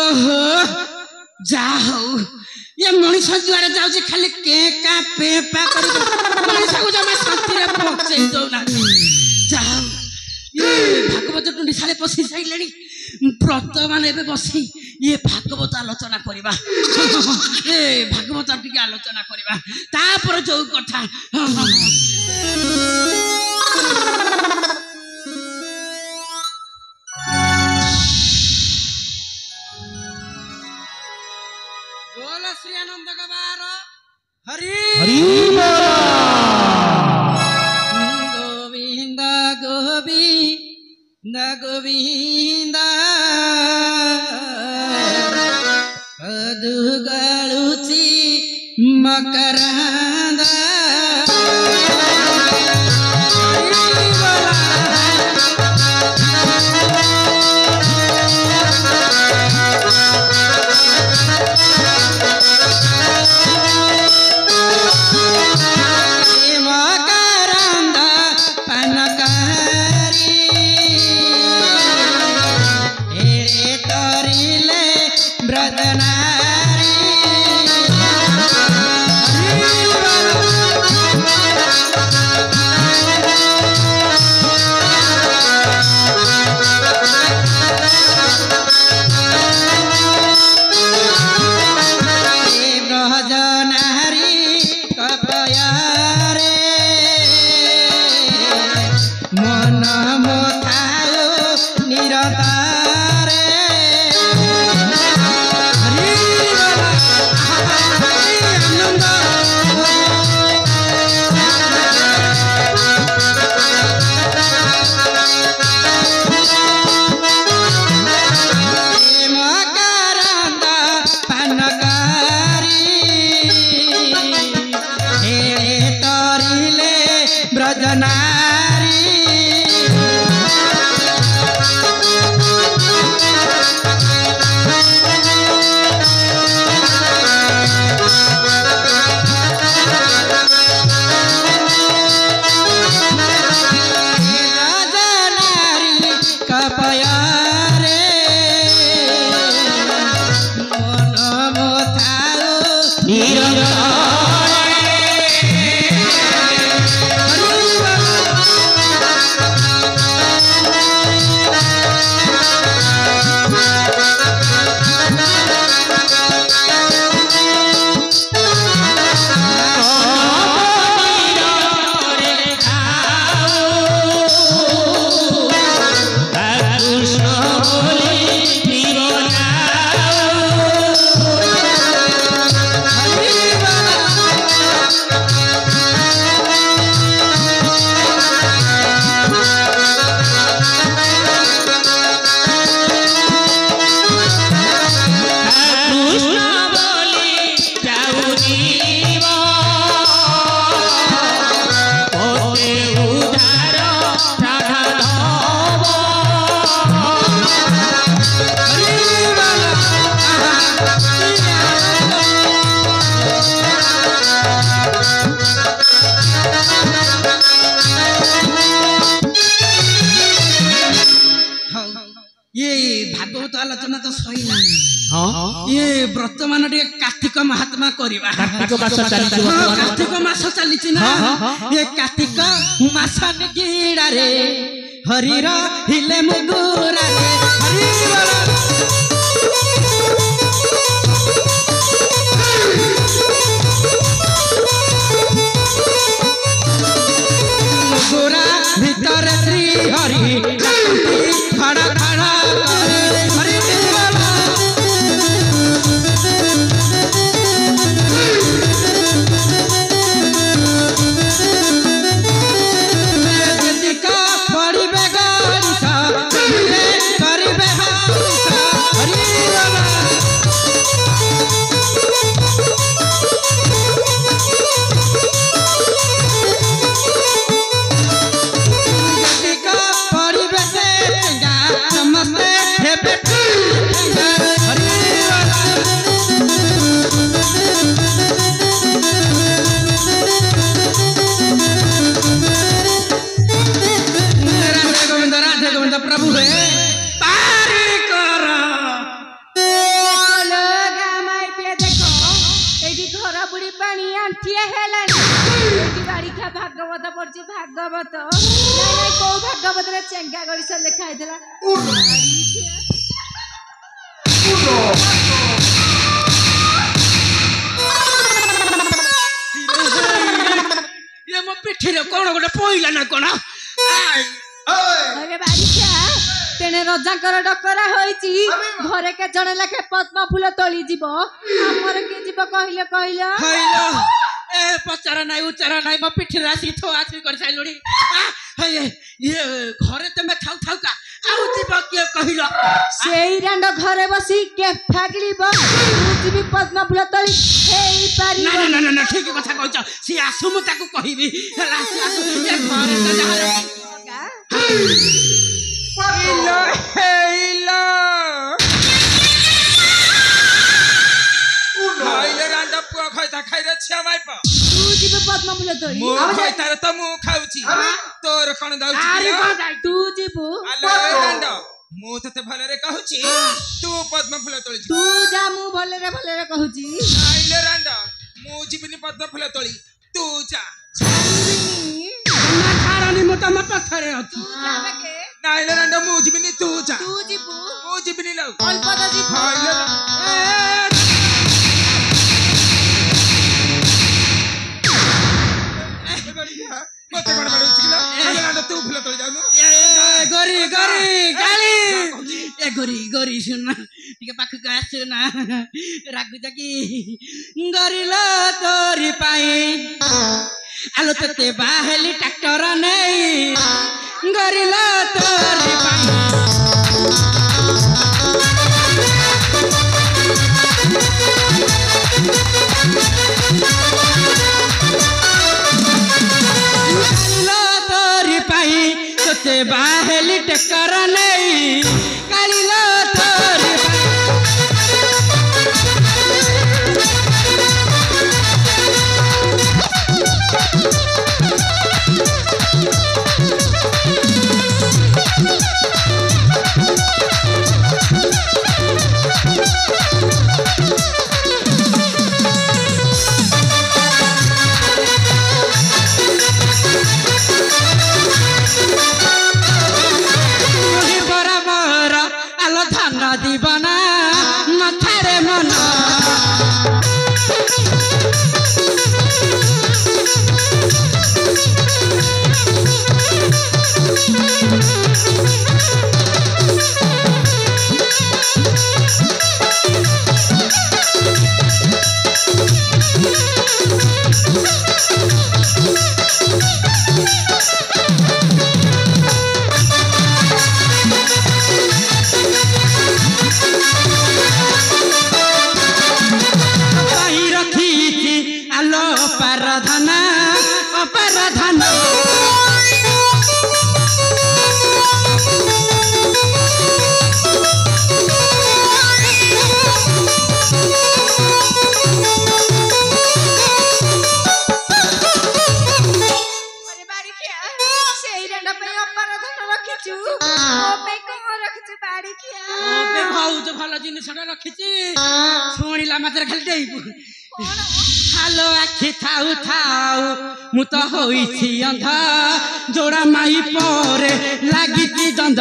ओहो जा हो ये मनीष जुआरे जाउची खाली के का पे पा करी मनीष को जमा शांति रे पहुंचै दो ना जाओ ये भागवत टुंडी साले पसी साइलेनी व्रत माने एबे बसी ये भागवत आलोचना करिबा ए भागवत टिके आलोचना करिबा तापर जो कथा बोलो श्री आनंद गवार हरि हरि गोविंद गोविंद गोविंद पदुगलुची मकरंद आलोचना तो सही ना ये वर्तमान कार्तिक महात्मा करवा कार्तिक मास चली ना ये कार्तिक मास गिड़ा रे हरिर हिले मुगुरा रे मुगुरा भीतर श्री हरि खड़ा खड़ा पानी पानी आंठिए हेलानी एटी बाड़ी खा भागवत पड़ची भागवत नहीं नहीं को भागवत रे चेंगा गड़ी से लिखा हैला ये मो पिठी रे कोन गोटे पइला ना कोन अरे बारिका तेने रजाकर डकरा होईची घरे के जणे लाखे पद्म फूल तोली जीवो हमर के जीवो कहिलो कहिलो हैलो ए पचारा नाही उचारा नाही मो पिठी रे आसी थो आसी कर साइलोडी ये घरे तमे खाउ खाउ का आउ जीवो के कहिलो सेई रांड घरे बसी के फागलीबो जीवी पद्म फूल तोली हेई पारी ना ना ना ना ठीक कथा कहछ सी आसु मु ताको कहिबी हला सी आसु ए घरे त जाहरे हेलो हेलो हाइले रांडा पुआ खाइता खाइरे छिया माइ प तू जीवी पद्म फूल तोली मु खाइता त मु खाउची तोर कोन दाउची अरे कोन तू जीवू हेलो रांडा मु तते भले रे कहूची तू पद्म फूल तोली तू जा मु भले रे कहूची हाइले रांडा मु जीवनी पद्म फूल तोली तू जा ना खारानी मोटा मोटा थरे अछु जावे के नाइले रांडा मु जीवनी तू जा तू जीवू मु जीवनी लौ अल्प द जीवू हाइले मते कोन बाडू चिला हाइले रांडा तू फूल तोली जाउनु ए गरी गरी गाली ए गरी गरी सुन ठीक पाख का सुन रागु जकी गरीला तोरी पाई आलो तते बाहेली ट्रैक्टर नहीं गरीला तोरी पाई तते बाहेली टक्कर नहीं कालीला तोरी दीवाना नथारे मना भल जिनिस रखी शुणिला मात्र खाली हालो आखि थाउ थाउ मु तो होइछि अंध जोड़ा माई परे लागिछि दंद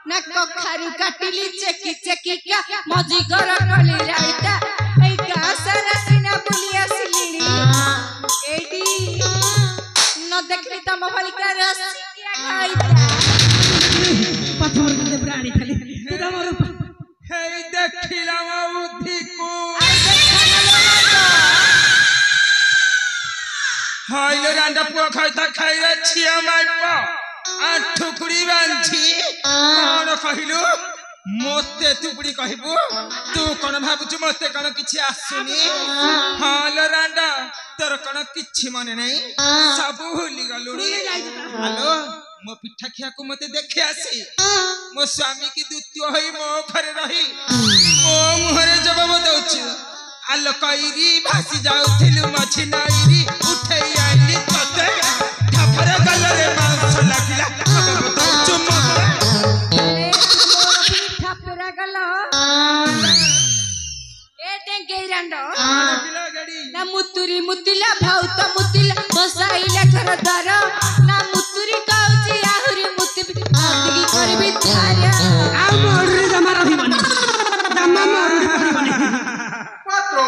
ना कखारू काटिली चेकी चेकी का मजी घर टली राइता ए गासरा सिना बुली आसलिनी एडी न देखली त मोबाइलका रस किया खाइता पथर के प्राणी खाली तमरो हे देखिला उठी को हाइले रांडा पुआ खाइता खाइरा छिया माइपा ठुकुड़ी बांधी कौन कहलु मते टुकुड़ी कहबू तू कौन भाबुछु मते कौन किछि आसुनी हाल रांडा तोर कौन किछि मने नहीं सब भूली गलुनी हेलो मो पिठा खिया को मते देखे आसी मो स्वामी की द्वितीय होई मो घरे रही मो मुहरे जवाब दउछु आलो कइरी भासी जाउथिलु मछि नइरी उठै आइली तते ठापर गलरे मांस लागिला जवाब दउछु मो अरे मोर अपनी ठापरा गलो ए टेंगे रांडो लागिला गाड़ी ना मुतुरी मुतिला भाउत मुतिला बसाइला घर दर ना मुतुरी काउची आहुरी मुति की करबी धारा आ मोर जमा रहिबनी जमा मोर रहिबनी पात्रो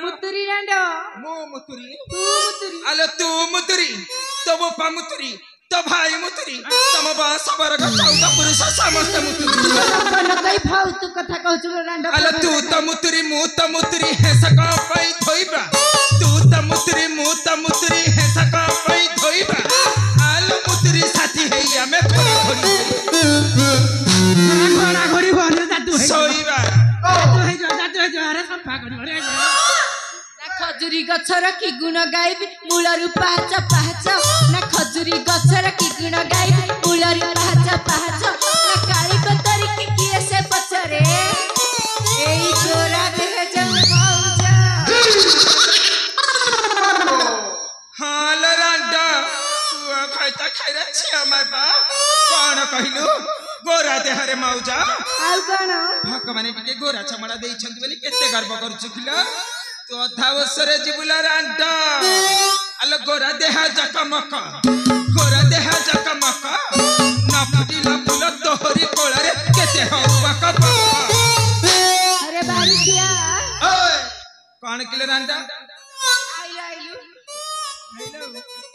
मुतुरी रांडो मो मुतुरी तू मुतुरी आलो तू मुतुरी तो बापा मुतुरी तो भाई मुतुरी तम बास वर्ग 14 पुरुष समस्त मुतुरी बन कई फाउत कथा कहछु रांडो आलो तू तो मुतुरी मु तो मुतुरी है सका पई थोइबा तू तो मुतुरी मु तो मुतुरी है सका पई थोइबा आलो मुतुरी साथी है हमें घोड़ी घोड़ा घोड़ी होने जातु है सोइबा जातु है अरे सफा करी अरे ना खजुरी गछर की गुण गाइबी मूलरु पाहाच पाहाच ना खजुरी गछर की गुण गाइबी मूलरु पाहाच पाहाच ना काली कतरी की किए से पछरे एई गोरा देह जम मौजा हाल रांडा तू खाइता खाइरा छिया माबा कोन कहिलु गोरा देहरे मौजा आउ कोन भगवान टिके गोरा चमड़ा देई छंती बोली केते गर्व करछु किला तो अधावसरे जिबुला रांडा आलो गोरा देहा जकमक गोरा देहा जकमक ना फुटिला फुल तोहरी कोळरे केते हवा कप अरे बारी किया ओए कोन किले रांडा आइलो आइलो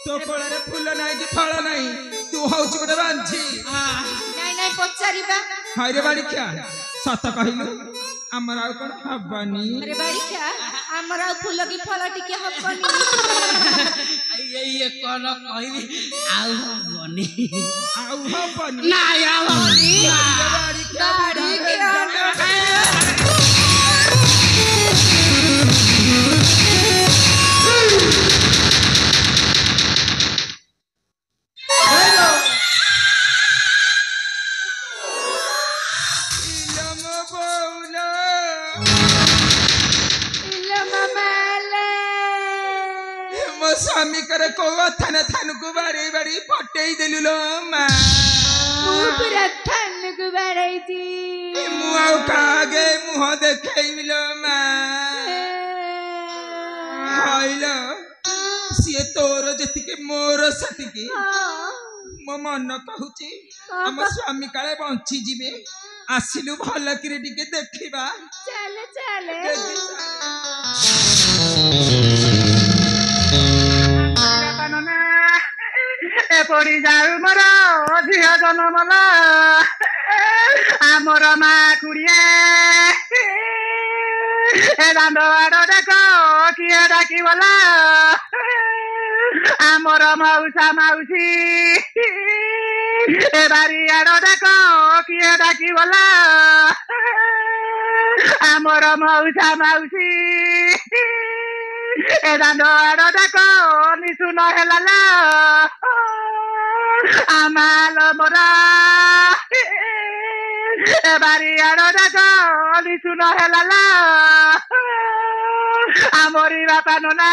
तो कोळरे फुल नाही कि फळ नाही तू हौच गोटे बांझी नाई नाई पचारिबा हायरे बाड़ी क्या सत कहिलु हमरा कोन हबनी अरे बारी क्या हमरा फूल की फल टिके हपनी ये कोन कहली आउ बनी आउ हबनी ना आउ बनी बाड़ी क्या बारी क्या स्वामी करे को थाने थान को बाड़ी बाड़ी पटेई देलु लो मा पूरा थान को बाड़ाई थी मुआउ कागे मुह देखेई लो मा हाइलो सिए तोर जतिके मोर सतिके मो मन कहूची हम स्वामी काले बंची जीवे आसिलु भल किरे टिके देखिबा चले चले पड़ी जाऊ मोर झिଅ जन्मला आमर मा खुड़िए दाण्ड बाड़ देख किए डाकिबला आमर मौसा माउसी बारियाड़ देख किए डाकिबला आमर मौसा माउसी दाण्ड बाड़ देख निशु नहेला आमाल मोरा बारियाड़ देख निशु नहेला आमरी बापा नना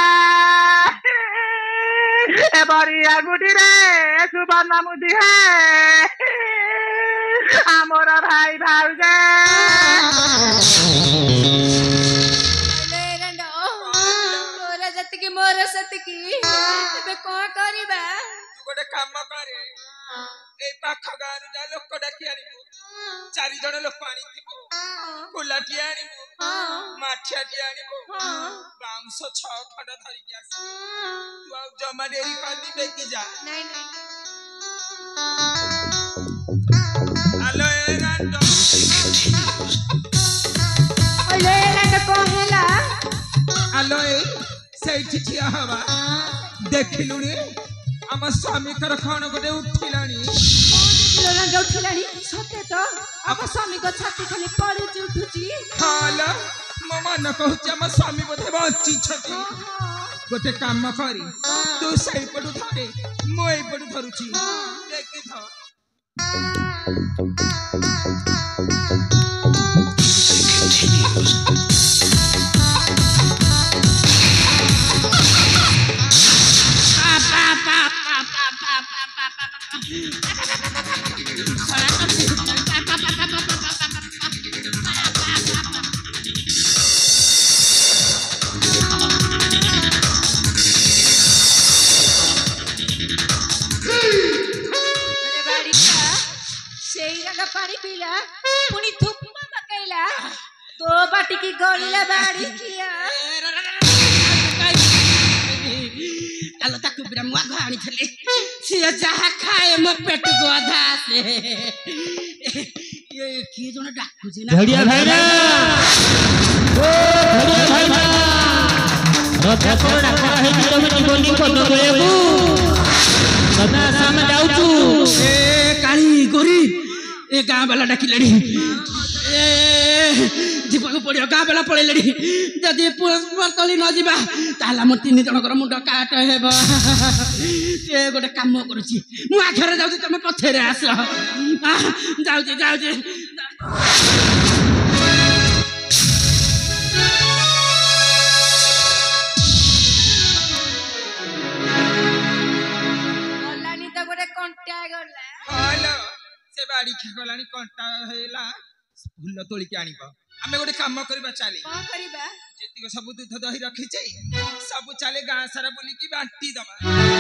बरिया गुटी रे सुबर्णा मुदी है आमर भाई भाउजे जतिकी मोर सतिकी एबे कोन करिबा तू गोटे काम करे ए पाख गारू जा लोक डाकी आनिबू 4 जण लोक आनिथिबू कुलाटी आनिबू माठियाटी आनिबू बाउंस 6 खंड धरि के आस तू आ जमा डेरी करनी बेकी जा नहीं नहीं आलो ए रांडो ओले रांडो कोन हैला आलो ए सेठी छिया हवा देखिलुनी हम स्वामी कर खान गोटे उठिलानी रांडो उठिलानी सते तो अब स्वामी को छाती खाली पड़ुची उठुची हाल मो मन कहूची हम स्वामी बोधे बंची छथि गोटे काम करी तू सही पडु धरे मो एई पडु धरुची देखि थ पानी पीला पुनी धुप्पा पकैला तो बाटी की गलिला बाड़ी किया आलो ताकू बिरा मुआ घाणी थले सिया जहा खाए म पेट गोधा से ये की जण डाकुजी ना धड़िया भाईरा ओ धड़िया भाईरा रजा को डाका हे तमे जीवनी को नगलेबू सदा साम जाउचू ए काली गोरी ए गाँ वाला डाकिलड़ी ए जीवक पड़ियो गाँ वाला पड़ेलड़ी जदि पतली न जीवा ताला म 3 जनकर मुंड काट हेब ए गोटे काम करूची मु आखरे जाउची तमे पछरे आस जाउची जाउची गलानी तो गोटे कंटा गला हेलो से बाड़ी खेगलानी कंटा हेला फूल तोली के आनिबो आमे गोटे काम करबा चाली कौन करिबा जेतिको सब दूध दही रखी छै सब चाले गां सारा बोली की बांटी दबा